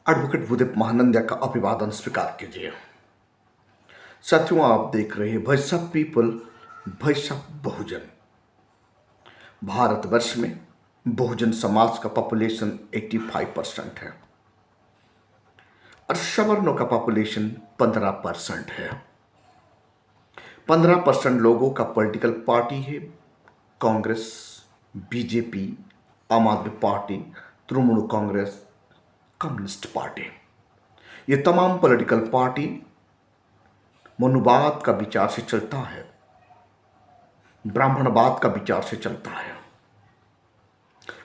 Advocate Bhudev Mahananda का अभिवादन स्वीकार कीजिए। साथियों, आप देख रहे हैं voice of people, voice of Bahujan. Bharatvarsh में बहुजन समाज का पॉपुलेशन 85% है और सवर्णों का पॉपुलेशन 15% है। 15% लोगों का पॉलिटिकल पार्टी है कांग्रेस, बीजेपी, आम आदमी party, Trinamool Congress, communist party. ये तमाम पॉलिटिकल पार्टी मनुवाद का विचार से चलता है, ब्राह्मणवाद का विचार से चलता है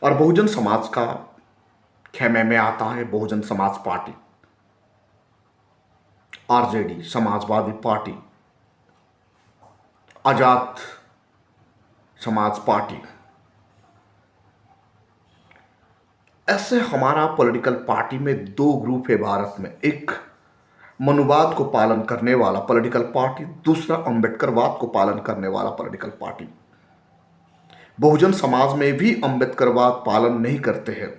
और बहुजन समाज का खेमे में आता है Bahujan Samaj party, RJD, Samajwadi party, Azad Samaj party. ऐसे हमारा पॉलिटिकल पार्टी में दो ग्रुप है भारत में। एक मनुवाद को पालन करने वाला पॉलिटिकल पार्टी, दूसरा अंबेडकरवाद को पालन करने वाला पॉलिटिकल पार्टी। बहुजन समाज में भी अंबेडकरवाद पालन नहीं करते हैं।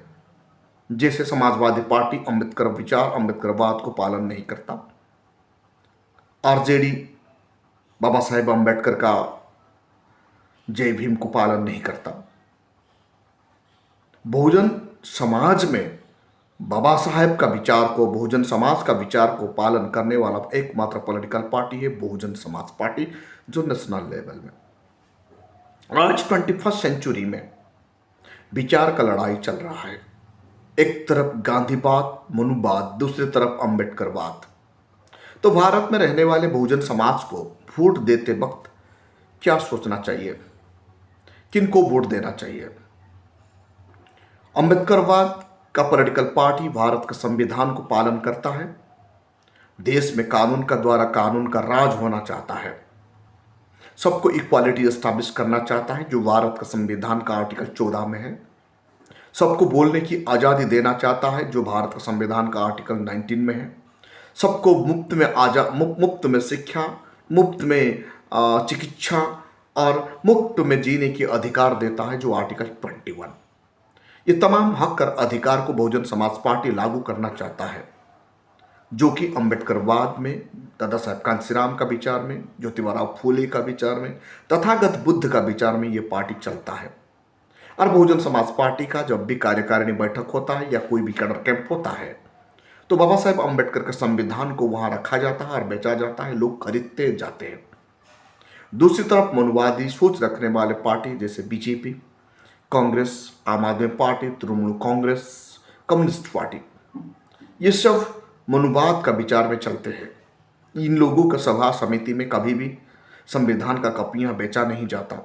जैसे समाजवादी पार्टी अंबेडकर विचार, अंबेडकरवाद को पालन नहीं करता। आरजेडी बाबा साहेब अंबेडकर का जय भीम को पालन नहीं करता। बहुजन समाज में बाबा साहेब का विचार को, बहुजन समाज का विचार को पालन करने वाला एकमात्र पॉलिटिकल पार्टी है बहुजन समाज पार्टी, जो नेशनल लेवल में आज 21st सेंचुरी में विचार का लड़ाई चल रहा है। एक तरफ गांधीवाद, मनुवाद, दूसरी तरफ अंबेडकरवाद। तो भारत में रहने वाले बहुजन समाज को वोट देते वक्त क्या सोचना चाहिए, किनको वोट देना चाहिए? अंबेडकरवाद का पॉलिटिकल पार्टी भारत के संविधान को पालन करता है, देश में कानून का द्वारा कानून का राज होना चाहता है, सबको इक्वालिटी एस्टैब्लिश करना चाहता है जो भारत का संविधान का आर्टिकल 14 में है, सबको बोलने की आज़ादी देना चाहता है जो भारत का संविधान का आर्टिकल 19 में है, सबको मुफ्त में शिक्षा, मुफ्त में चिकित्सा और मुफ्त में जीने की अधिकार देता है जो आर्टिकल 21। ये तमाम हक और अधिकार को बहुजन समाज पार्टी लागू करना चाहता है, जो कि अंबेडकरवाद में, दादा साहब कांशीराम का विचार में, ज्योतिबा फूले का विचार में, तथागत बुद्ध का विचार में ये पार्टी चलता है। और बहुजन समाज पार्टी का जब भी कार्यकारिणी बैठक होता है या कोई भी कैडर कैंप होता है तो बाबा साहेब अंबेडकर के संविधान को वहां रखा जाता है और बेचा जाता है, लोग खरीदते जाते हैं। दूसरी तरफ मनुवादी सोच रखने वाले पार्टी जैसे बीजेपी, कांग्रेस, आम आदमी party, Trinamool Congress, communist party, ये सब मनुवाद का विचार में चलते हैं। इन लोगों का सभा समिति में कभी भी संविधान का कॉपियां बेचा नहीं जाता।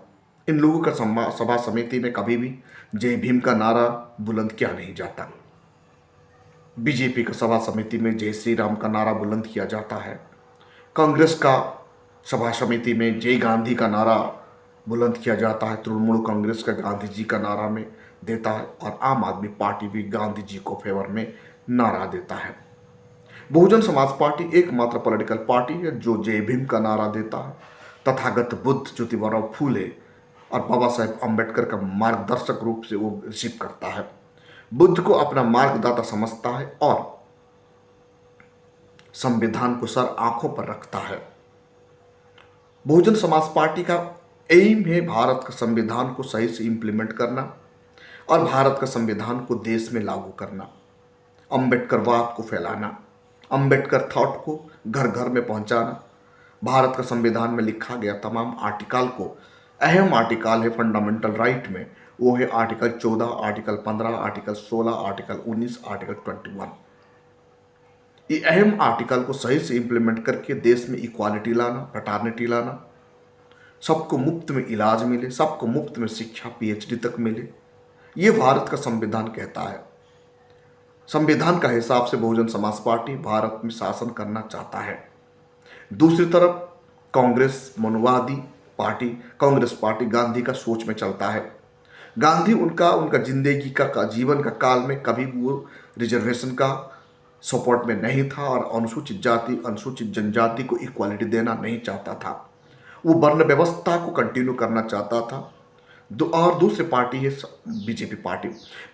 इन लोगों का सभा समिति में कभी भी जय भीम का नारा बुलंद किया नहीं जाता। बीजेपी का सभा समिति में जय श्री राम का नारा बुलंद किया जाता है। कांग्रेस का सभा समिति में जय गांधी का नारा बुलंद किया जाता है। तृणमूल कांग्रेस का गांधी जी का नारा में देता है और आम आदमी पार्टी भी गांधी जी को फेवर में नारा देता है। बहुजन समाज पार्टी एकमात्र पॉलिटिकल पार्टी है जो जय भीम का नारा देता है, तथागत बुद्ध, ज्योतिबा फूले और बाबा साहेब अंबेडकर का मार्गदर्शक रूप से वो रिसीव करता है, बुद्ध को अपना मार्गदाता समझता है और संविधान को सर आंखों पर रखता है। बहुजन समाज पार्टी का एम है भारत का संविधान को सही से इंप्लीमेंट करना और भारत का संविधान को देश में लागू करना, अंबेडकरवाद को फैलाना, अंबेडकर थॉट को घर घर में पहुंचाना, भारत का संविधान में लिखा गया तमाम आर्टिकल को, अहम आर्टिकल है फंडामेंटल राइट में, वो है article 14, article 15, article 16, article 19, article 21। ये अहम आर्टिकल को सही से इंप्लीमेंट करके देश में इक्वालिटी लाना, फ्रेटर्निटी लाना, सबको मुफ्त में इलाज मिले, सबको मुफ्त में शिक्षा पीएचडी तक मिले, ये भारत का संविधान कहता है। संविधान का हिसाब से बहुजन समाज पार्टी भारत में शासन करना चाहता है। दूसरी तरफ कांग्रेस मनुवादी पार्टी, कांग्रेस पार्टी गांधी का सोच में चलता है। गांधी उनका जिंदगी का जीवन का काल में कभी भी वो रिजर्वेशन का सपोर्ट में नहीं था और अनुसूचित जाति, अनुसूचित जनजाति को इक्वालिटी देना नहीं चाहता था। वो वर्ण व्यवस्था को कंटिन्यू करना चाहता था। और दूसरी पार्टी है BJP party.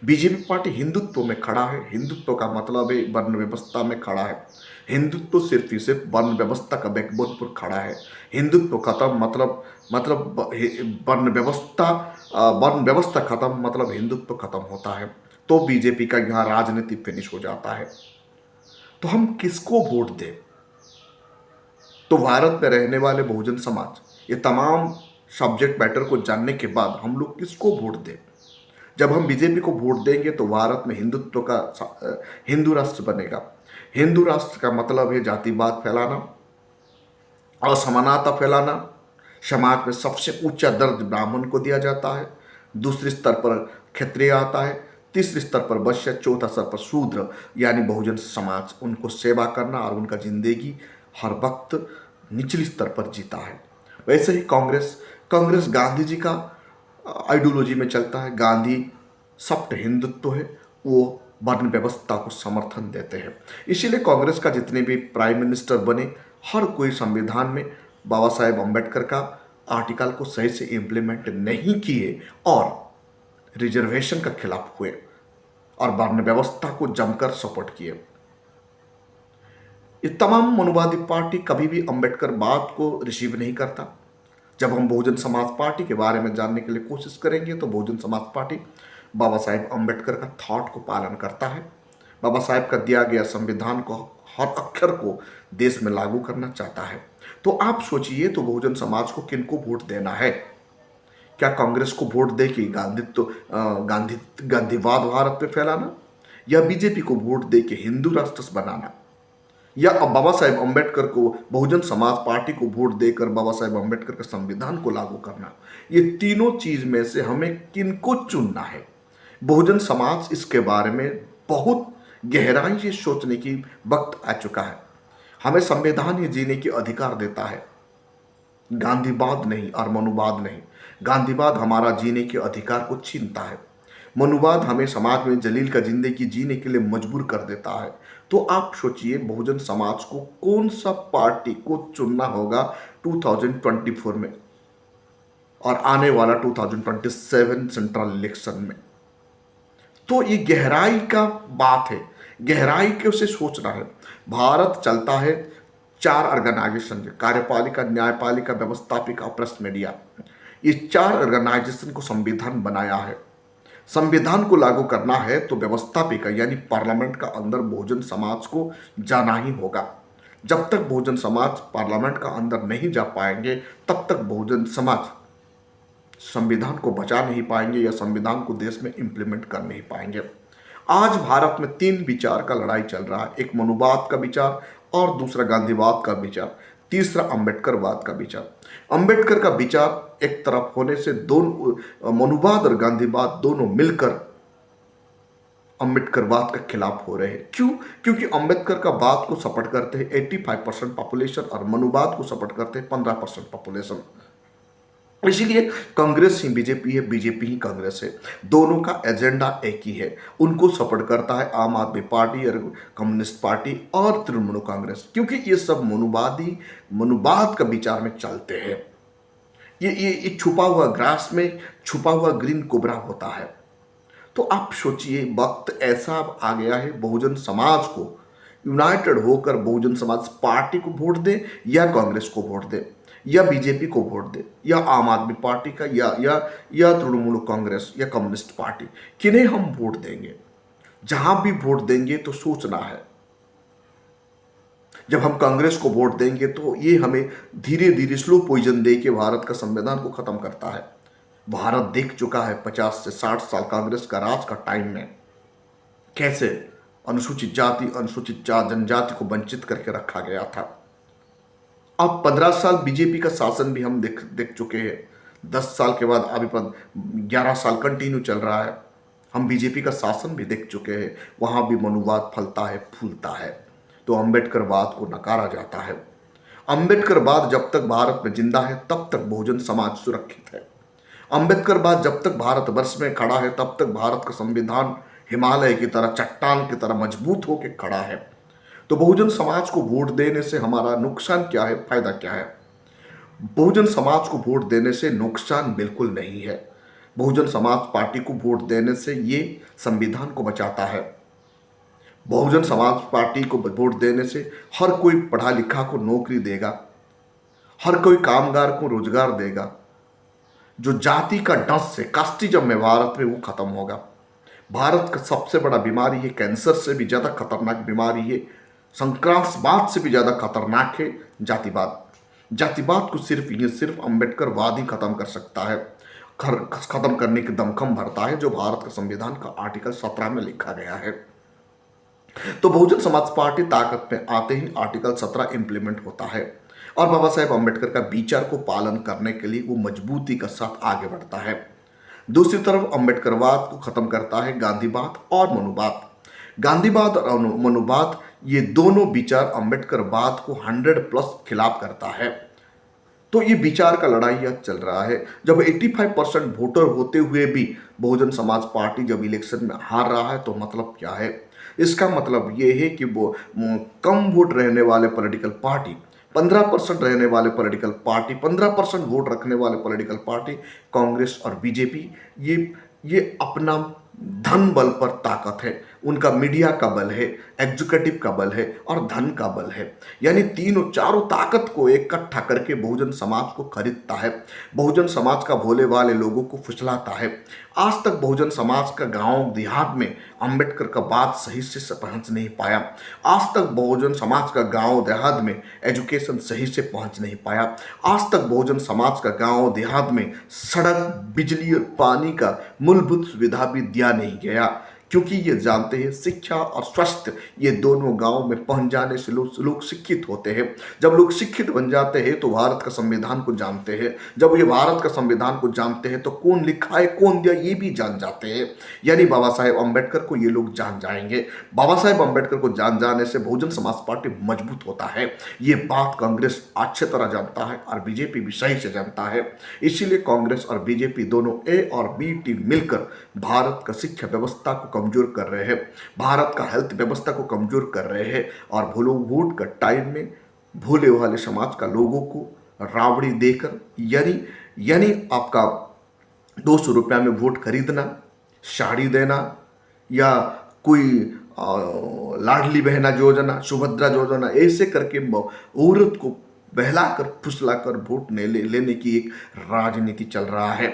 BJP party Hindutva में खड़ा है। हिंदुत्व का मतलब है वर्ण व्यवस्था में खड़ा है। हिंदुत्व सिर्फ ही सिर्फ वर्ण व्यवस्था का बैकबोन पर खड़ा है। हिंदुत्व खत्म मतलब वर्ण व्यवस्था खत्म मतलब हिंदुत्व खत्म होता है। तो बीजेपी का यहाँ राजनीति फिनिश हो जाता है। तो हम किसको वोट दें? तो भारत में रहने वाले बहुजन समाज, ये तमाम सब्जेक्ट मैटर को जानने के बाद हम लोग किसको वोट दें? जब हम बीजेपी को वोट देंगे तो भारत में हिंदुत्व का हिंदू राष्ट्र बनेगा। हिंदू राष्ट्र का मतलब है जातिवाद फैलाना, असमानता फैलाना। समाज में सबसे ऊंचा दर्ज ब्राह्मण को दिया जाता है, दूसरे स्तर पर क्षत्रिय आता है, तीसरे स्तर पर वैश्य, चौथा स्तर पर शूद्र यानी बहुजन समाज। उनको सेवा करना और उनका जिंदगी हर वक्त निचली स्तर पर जीता है। वैसे ही कांग्रेस गांधी जी का आइडियोलॉजी में चलता है। गांधी सप्त हिंदुत्व है, वो वर्ण व्यवस्था को समर्थन देते हैं। इसीलिए कांग्रेस का जितने भी प्राइम मिनिस्टर बने, हर कोई संविधान में बाबा साहेब अम्बेडकर का आर्टिकल को सही से इम्प्लीमेंट नहीं किए और रिजर्वेशन का खिलाफ हुए और वर्ण व्यवस्था को जमकर सपोर्ट किए। ये तमाम मनुवादी पार्टी कभी भी अम्बेडकर बात को रिसीव नहीं करता। जब हम बहुजन समाज पार्टी के बारे में जानने के लिए कोशिश करेंगे तो बहुजन समाज पार्टी बाबा साहेब अम्बेडकर का थॉट को पालन करता है। बाबा साहेब का दिया गया संविधान को हर अक्षर को देश में लागू करना चाहता है। तो आप सोचिए, तो बहुजन समाज को किनको वोट देना है? क्या कांग्रेस को वोट दे कि गांधीवाद भारत में फैलाना, या बीजेपी को वोट दे के हिंदू राष्ट्र बनाना, या अब बाबा साहेब अम्बेडकर को, बहुजन समाज पार्टी को वोट देकर बाबा साहेब अम्बेडकर के संविधान को लागू करना? ये तीनों चीज में से हमें किनको चुनना है? बहुजन समाज इसके बारे में बहुत गहराई से सोचने की वक्त आ चुका है। हमें संविधान ही जीने की अधिकार देता है, गांधीवाद नहीं और मनुवाद नहीं। गांधीवाद हमारा जीने के अधिकार को छीनता है, मनुवाद हमें समाज में जलील का जिंदगी जीने के लिए मजबूर कर देता है। तो आप सोचिए, बहुजन समाज को कौन सा पार्टी को चुनना होगा 2024 में और आने वाला 2027 सेंट्रल इलेक्शन में? तो ये गहराई का बात है, गहराई के उसे सोचना है। भारत चलता है 4 ऑर्गेनाइजेशन, कार्यपालिका, न्यायपालिका, व्यवस्थापिका, प्रेस, मीडिया। ये 4 ऑर्गेनाइजेशन को संविधान बनाया है। संविधान को लागू करना है तो व्यवस्थापिका यानी पार्लियामेंट का अंदर बहुजन समाज को जाना ही होगा। जब तक बहुजन समाज पार्लियामेंट का अंदर नहीं जा पाएंगे, तब तक बहुजन समाज संविधान को बचा नहीं पाएंगे या संविधान को देश में इंप्लीमेंट कर नहीं पाएंगे। आज भारत में 3 विचार का लड़ाई चल रहा है। एक मनुवाद का विचार, और दूसरा गांधीवाद का विचार, तीसरा अंबेडकरवाद का विचार। अंबेडकर का विचार एक तरफ होने से दोनों, मनुवाद और गांधीवाद दोनों मिलकर अंबेडकरवाद के खिलाफ हो रहे हैं। क्यों? क्योंकि अंबेडकर का बात को सपोर्ट करते हैं 85% पॉपुलेशन और मनुवाद को सपोर्ट करते हैं 15% पॉपुलेशन। इसीलिए कांग्रेस ही बीजेपी है, बीजेपी ही कांग्रेस है। दोनों का एजेंडा एक ही है। उनको सपोर्ट करता है आम आदमी पार्टी और कम्युनिस्ट पार्टी और तृणमूल कांग्रेस, क्योंकि ये सब मनुवाद का विचार में चलते हैं। ये छुपा हुआ ग्रास में छुपा हुआ ग्रीन कोबरा होता है। तो आप सोचिए, वक्त ऐसा अब आ गया है, बहुजन समाज को यूनाइटेड होकर बहुजन समाज पार्टी को वोट दे, या कांग्रेस को वोट दे, या बीजेपी को वोट दे, या आम आदमी पार्टी का, या तृणमूल कांग्रेस या कम्युनिस्ट पार्टी। किन्हें हम वोट देंगे? जहां भी वोट देंगे तो सोचना है। जब हम कांग्रेस को वोट देंगे तो ये हमें धीरे धीरे स्लो पॉइजन दे के भारत का संविधान को खत्म करता है। भारत देख चुका है 50 से 60 साल कांग्रेस का राज का टाइम में कैसे अनुसूचित जाति, अनुसूचित जनजाति को वंचित करके रखा गया था। अब 15 साल बीजेपी का शासन भी हम देख चुके हैं। 10 साल के बाद अभी 11 साल कंटिन्यू चल रहा है। हम बीजेपी का शासन भी देख चुके हैं। वहां भी मनुवाद फलता है, फूलता है। तो अंबेडकरवाद को नकारा जाता है। अंबेडकरवाद जब तक भारत में जिंदा है तब तक बहुजन समाज सुरक्षित है। अंबेडकरवाद जब तक भारतवर्ष में खड़ा है तब तक भारत का संविधान हिमालय की तरह, चट्टान की तरह मजबूत होकर खड़ा है। तो बहुजन समाज को वोट देने से हमारा नुकसान क्या है, फायदा क्या है? बहुजन समाज को वोट देने से नुकसान बिल्कुल नहीं है। बहुजन समाज पार्टी को वोट देने से ये संविधान को बचाता है। बहुजन समाज पार्टी को वोट देने से हर कोई पढ़ा लिखा को नौकरी देगा, हर कोई कामगार को रोजगार देगा। जो जाति का डस है, कास्टिज्म है भारत में, वो खत्म होगा। भारत का सबसे बड़ा बीमारी है, कैंसर से भी ज्यादा खतरनाक बीमारी है, संक्रांतवाद से भी ज्यादा खतरनाक है जातिवाद। जातिवाद को सिर्फ अंबेडकर वाद ही खत्म कर सकता है, खत्म करने की दमखम भरता है, जो भारत का संविधान का आर्टिकल 17 में लिखा गया है। तो बहुजन समाज पार्टी ताकत में आते ही आर्टिकल 17 इंप्लीमेंट होता है और बाबा साहेब अंबेडकर का विचार को पालन करने के लिए वो मजबूती के साथ आगे बढ़ता है। दूसरी तरफ अंबेडकरवाद को खत्म करता है गांधीवाद और मनुवाद। गांधीवाद और मनुवाद ये दोनों विचार अंबेडकरवाद को 100+ खिलाफ करता है। तो ये विचार का लड़ाई आज चल रहा है। जब 85% वोटर होते हुए भी बहुजन समाज पार्टी जब इलेक्शन में हार रहा है, तो मतलब क्या है? इसका मतलब ये है कि वो कम वोट रहने वाले पॉलिटिकल पार्टी, 15% रहने वाले पॉलिटिकल पार्टी, 15% वोट रखने वाले पॉलिटिकल पार्टी कांग्रेस और बीजेपी, ये अपना धन बल पर ताकत है, उनका मीडिया का बल है, एग्जीक्यूटिव का बल है और धन का बल है। यानी तीनों चारों ताकत को इकट्ठा करके बहुजन समाज को खरीदता है, बहुजन समाज का भोले वाले लोगों को फुसलाता है। आज तक बहुजन समाज का गांव देहात में अंबेडकर का बात सही से पहुंच नहीं पाया। आज तक बहुजन समाज का गांव देहात में एजुकेशन सही से पहुंच नहीं पाया। आज तक बहुजन समाज का गांव देहात में सड़क, बिजली और पानी का मूलभूत सुविधा भी दिया नहीं गया, क्योंकि ये जानते हैं शिक्षा और स्वास्थ्य ये दोनों गांव में पहुंच जाने से लोग शिक्षित होते हैं। जब लोग शिक्षित बन जाते हैं तो भारत का संविधान को जानते हैं। जब ये भारत का संविधान को जानते हैं तो कौन लिखा है, कौन दिया, ये भी जान जाते हैं। यानी बाबा साहेब अंबेडकर को ये लोग जान जाएंगे। बाबा साहेब अंबेडकर को जान जाने से बहुजन समाज पार्टी मजबूत होता है। ये बात कांग्रेस अच्छी तरह जानता है और बीजेपी भी सही से जानता है। इसीलिए कांग्रेस और बीजेपी दोनों ए और बी टीम मिलकर भारत का शिक्षा व्यवस्था को कमजोर कर रहे हैं, भारत का हेल्थ व्यवस्था को कमजोर कर रहे हैं और वोट का टाइम में भोले वाले समाज का लोगों को रावड़ी देकर, यानी आपका 200 रुपया में वोट खरीदना, साड़ी देना या कोई लाडली बहना योजना, सुभद्रा योजना, ऐसे करके औरत को बहलाकर फुसलाकर वोट लेने की एक राजनीति चल रहा है।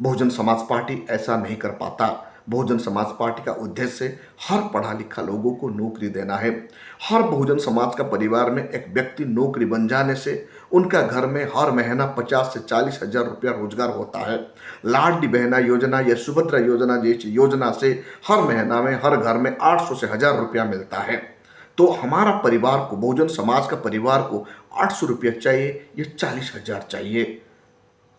बहुजन समाज पार्टी ऐसा नहीं कर पाता। बहुजन समाज पार्टी का उद्देश्य हर पढ़ा लिखा लोगों को नौकरी देना है। हर बहुजन समाज का परिवार में एक व्यक्ति नौकरी बन जाने से उनका घर में हर महीना 50 से 40 हजार रुपया रोजगार होता है। लाडली बहना योजना या सुभद्रा योजना जैसी योजना से हर महीना में हर घर में 800 से 1000 रुपया मिलता है। तो हमारा परिवार को, बहुजन समाज का परिवार को 800 रुपया चाहिए या 40,000 चाहिए।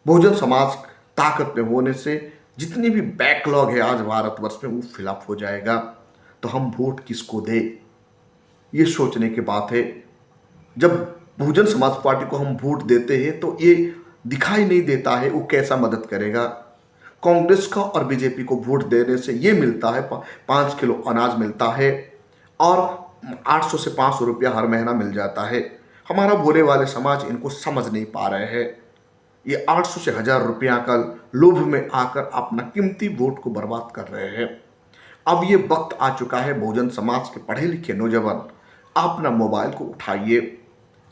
बहुजन समाज ताकत में होने से जितनी भी बैकलॉग है आज भारतवर्ष में वो फिलअप हो जाएगा। तो हम वोट किसको दे, ये सोचने की बात है। जब बहुजन समाज पार्टी को हम वोट देते हैं तो ये दिखाई नहीं देता है वो कैसा मदद करेगा। कांग्रेस का और बीजेपी को वोट देने से ये मिलता है 5 किलो अनाज मिलता है और 800 से 500 रुपया हर महीना मिल जाता है। हमारा भोले वाले समाज इनको समझ नहीं पा रहे हैं। ये 800 से 1000 रुपया का लोभ में आकर अपना कीमती वोट को बर्बाद कर रहे हैं। अब ये वक्त आ चुका है, बहुजन समाज के पढ़े लिखे नौजवान अपना मोबाइल को उठाइए,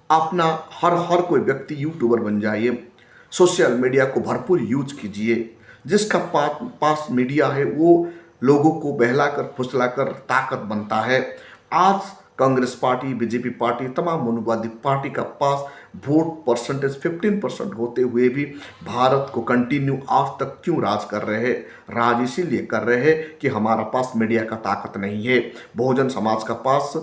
अपना हर कोई व्यक्ति यूट्यूबर बन जाइए, सोशल मीडिया को भरपूर यूज कीजिए। जिसका पास मीडिया है वो लोगों को बहलाकर फुसलाकर ताकत बनता है। आज कांग्रेस पार्टी, बीजेपी पार्टी, तमाम मनुवादी पार्टी का पास वोट परसेंटेज 15% होते हुए भी भारत को कंटिन्यू आज तक क्यों राज कर रहे हैं? राज इसीलिए कर रहे हैं कि हमारा पास मीडिया का ताकत नहीं है, बहुजन समाज का पास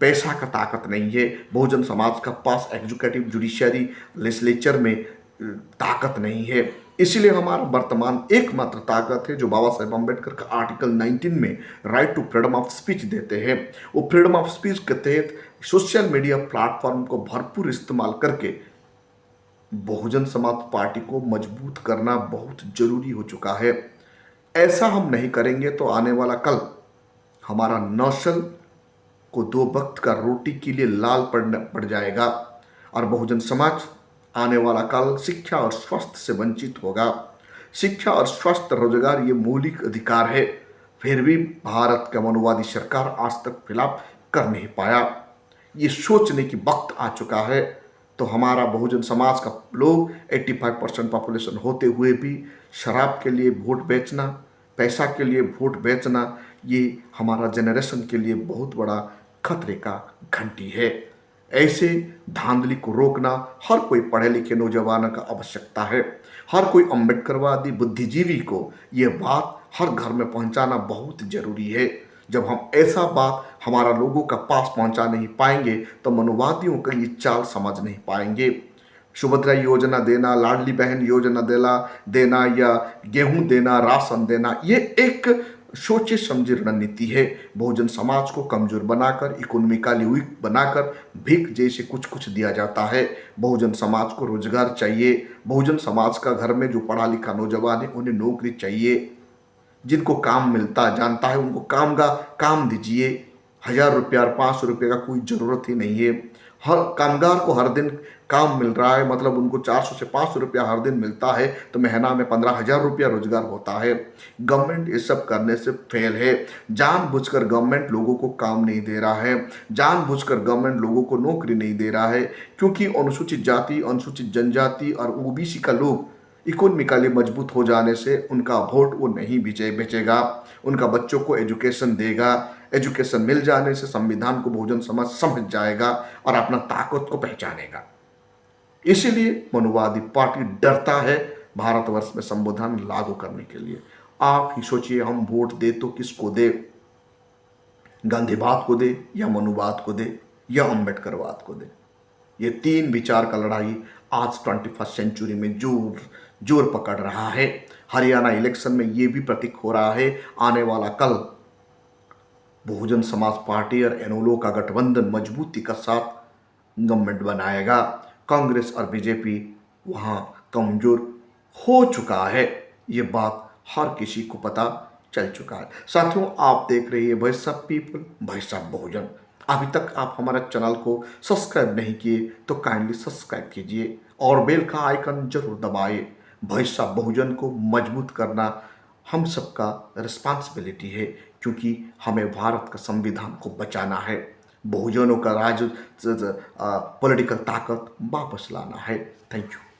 पैसा का ताकत नहीं है, बहुजन समाज का पास एग्जीक्यूटिव, जुडिशरी, लेजिस्लेचर में ताकत नहीं है। इसलिए हमारा वर्तमान एकमात्र ताकत है जो बाबा साहेब अंबेडकर का आर्टिकल 19 में right to freedom of speech देते हैं। वो फ्रीडम ऑफ स्पीच के तहत सोशल मीडिया प्लेटफॉर्म को भरपूर इस्तेमाल करके बहुजन समाज पार्टी को मजबूत करना बहुत जरूरी हो चुका है। ऐसा हम नहीं करेंगे तो आने वाला कल हमारा नस्ल को 2 वक्त का रोटी के लिए लाल पड़ जाएगा और बहुजन समाज आने वाला काल शिक्षा और स्वास्थ्य से वंचित होगा। शिक्षा और स्वास्थ्य रोजगार ये मौलिक अधिकार है। फिर भी भारत का मनोवादी सरकार आज तक खिलाफ कर नहीं पाया। ये सोचने की वक्त आ चुका है। तो हमारा बहुजन समाज का लोग 85% पॉपुलेशन होते हुए भी शराब के लिए वोट बेचना, पैसा के लिए वोट बेचना, ये हमारा जनरेशन के लिए बहुत बड़ा खतरे का घंटी है। ऐसे धांधली को रोकना हर कोई पढ़े लिखे नौजवानों का आवश्यकता है। हर कोई अम्बेडकरवादी बुद्धिजीवी को यह बात हर घर में पहुंचाना बहुत जरूरी है। जब हम ऐसा बात हमारा लोगों का पास पहुंचा नहीं पाएंगे तो मनोवादियों का ये चाल समझ नहीं पाएंगे। सुभद्रा योजना देना, लाडली बहन योजना देना या गेहूं देना, राशन देना, ये एक सोचे समझी रणनीति है। बहुजन समाज को कमजोर बनाकर, इकोनॉमिकली वीक बनाकर भीख जैसे कुछ कुछ दिया जाता है। बहुजन समाज को रोजगार चाहिए। बहुजन समाज का घर में जो पढ़ा लिखा नौजवान है उन्हें नौकरी चाहिए। जिनको काम मिलता जानता है उनको काम दीजिए। 1000 रुपया और 500 रुपये का कोई ज़रूरत ही नहीं है। हर कामगार को हर दिन काम मिल रहा है, मतलब उनको 400 से 500 रुपया हर दिन मिलता है, तो महीना में 15,000 रुपया रोजगार होता है। गवर्नमेंट ये सब करने से फेल है। जानबूझकर गवर्नमेंट लोगों को काम नहीं दे रहा है, जानबूझकर गवर्नमेंट लोगों को नौकरी नहीं दे रहा है, क्योंकि अनुसूचित जाति, अनुसूचित जनजाति और ओबीसी का लोग इकोनॉमिकली मजबूत हो जाने से उनका वोट वो नहीं बेचेगा, उनका बच्चों को एजुकेशन देगा। एजुकेशन मिल जाने से संविधान को बहुजन समाज समझ जाएगा और अपना ताकत को पहचानेगा। इसीलिए मनोवादी पार्टी डरता है भारतवर्ष में संविधान लागू करने के लिए। आप ही सोचिए, हम वोट दे तो किसको दे? गांधीवाद को दे या मनुवाद को दे या अम्बेडकरवाद को दे? ये तीन विचार का लड़ाई आज 21st सेंचुरी में जोर पकड़ रहा है। हरियाणा इलेक्शन में ये भी प्रतीक हो रहा है, आने वाला कल बहुजन समाज पार्टी और एनोलो का गठबंधन मजबूती का साथ गवर्नमेंट बनाएगा। कांग्रेस और बीजेपी वहाँ कमजोर हो चुका है, ये बात हर किसी को पता चल चुका है। साथियों, आप देख रहे हैं voice of people, voice of Bahujan. अभी तक आप हमारे चैनल को सब्सक्राइब नहीं किए तो काइंडली सब्सक्राइब कीजिए और बेल का आइकन जरूर दबाइए। वॉइस ऑफ बहुजन को मजबूत करना हम सबका रिस्पॉन्सिबिलिटी है, क्योंकि हमें भारत का संविधान को बचाना है, बहुजनों का पॉलिटिकल ताकत वापस लाना है। Thank you.